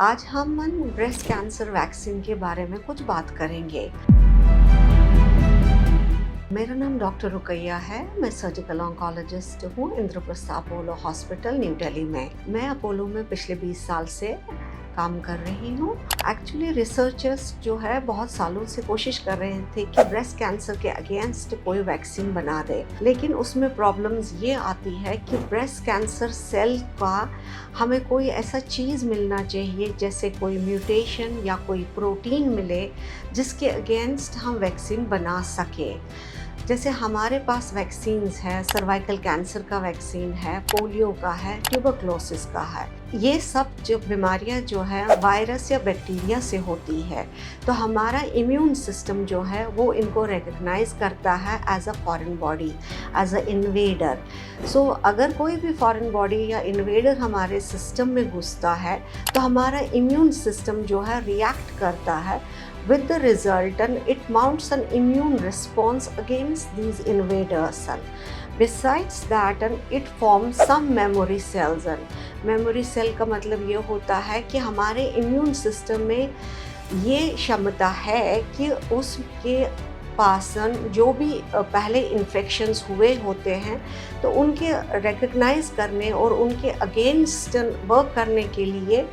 आज हम breast cancer vaccine के बारे में कुछ बात करेंगे। मेरा नाम डॉक्टर रुकैया है। मैं सर्जिकल ऑन्कोलॉजिस्ट हूँ Indraprastha Apollo hospital new Delhi में। मैं अपोलो में पिछले 20 साल से काम कर रही हूँ। एक्चुअली रिसर्चर्स जो है बहुत सालों से कोशिश कर रहे थे कि ब्रेस्ट कैंसर के अगेंस्ट कोई वैक्सीन बना दे, लेकिन उसमें प्रॉब्लम्स ये आती है कि ब्रेस्ट कैंसर सेल का हमें कोई ऐसा चीज़ मिलना चाहिए, जैसे कोई म्यूटेशन या कोई प्रोटीन मिले जिसके अगेंस्ट हम वैक्सीन बना सके। जैसे हमारे पास वैक्सीन्स है, सर्वाइकल कैंसर का वैक्सीन है, पोलियो का है, ट्यूबरक्लोसिस का है। ये सब जो बीमारियां जो है वायरस या बैक्टीरिया से होती है, तो हमारा इम्यून सिस्टम जो है वो इनको रिकग्नाइज करता है as a foreign body, as a invader. So अगर कोई भी फॉरेन बॉडी या इन्वेडर हमारे सिस्टम में घुसता है तो हमारा इम्यून सिस्टम जो है रिएक्ट करता है with the result and it mounts an immune response against these invader cell. Besides that, and it forms some memory cells. And memory cell का मतलब ये होता है कि हमारे इम्यून सिस्टम में ये क्षमता है कि उसके पासन जो भी पहले इन्फेक्शंस हुए होते हैं तो उनके रिकग्नाइज करने और उनके अगेंस्ट वर्क करने के लिए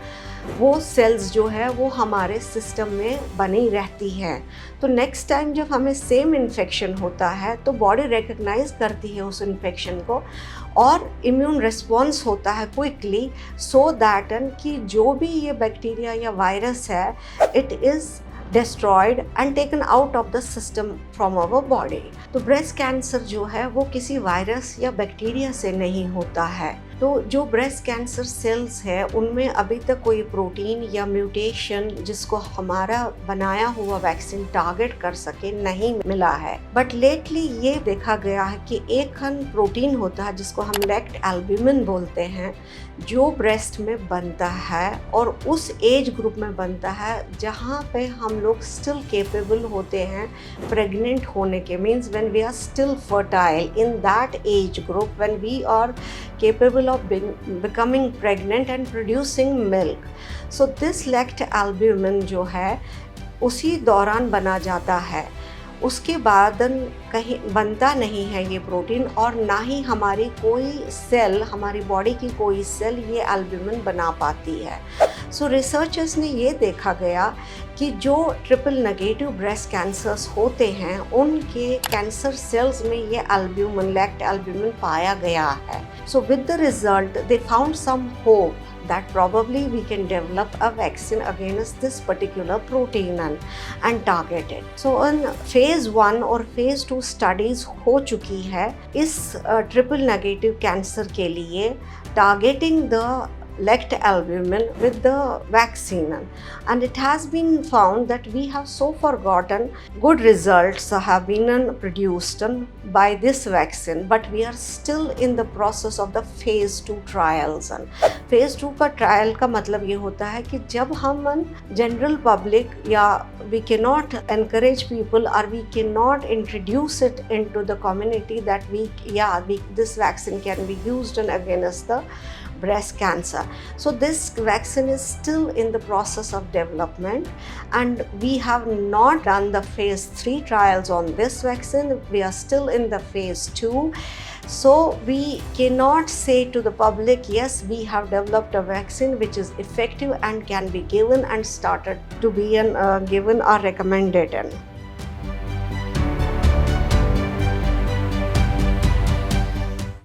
वो सेल्स जो है वो हमारे सिस्टम में बनी रहती है। तो नेक्स्ट टाइम जब हमें सेम इन्फेक्शन होता है तो बॉडी रिकग्नाइज करती है उस इन्फेक्शन को और इम्यून रिस्पॉन्स होता है क्विकली, सो दैट कि जो भी ये बैक्टीरिया या वायरस है it is destroyed and taken out of the system from our body। तो ब्रेस्ट कैंसर जो है वो किसी वायरस या बैक्टीरिया से नहीं होता है। तो जो ब्रेस्ट कैंसर सेल्स है उनमें अभी तक कोई प्रोटीन या म्यूटेशन जिसको हमारा बनाया हुआ वैक्सीन टारगेट कर सके नहीं मिला है। बट लेटली ये देखा गया है कि एक खंड प्रोटीन होता है जिसको हम लेक्ट एल्ब्यूमिन बोलते हैं, जो ब्रेस्ट में बनता है और उस एज ग्रुप में बनता है जहाँ पे हम लोग स्टिल केपेबल होते हैं प्रेग्नेंट होने के। Means when we are still fertile in that age group, when we are capable of becoming pregnant and producing milk। So this lect albumin जो है उसी दौरान बना जाता है, उसके बाद कहीं बनता नहीं है ये प्रोटीन और ना ही हमारी कोई सेल, हमारी बॉडी की कोई सेल ये एल्ब्यूमिन बना पाती है। सो रिसर्चर्स ने ये देखा गया कि जो ट्रिपल नेगेटिव ब्रेस्ट कैंसर्स होते हैं उनके कैंसर सेल्स में ये एल्ब्यूमिन, लेक्ट एल्ब्यूमिन पाया गया है। So with the result they found some hope that probably we can develop a vaccine against this particular protein and target it। So in phase 1 और phase 2 studies हो चुकी है इस triple negative cancer के लिए, targeting the lect albumin with the vaccine, and it has been found that we have so far gotten good results have been produced by this vaccine, but we are still in the process of the phase 2 trials। and phase 2 का trial का मतलब ये होता है कि जब हम general public या we cannot encourage people or we cannot introduce it into the community that this vaccine can be used against the breast cancer। So this vaccine is still in the process of development and we have not done the phase 3 trials on this vaccine. We are still in the phase 2। So we cannot say to the public, yes, we have developed a vaccine which is effective and can be given and started to be given or recommended.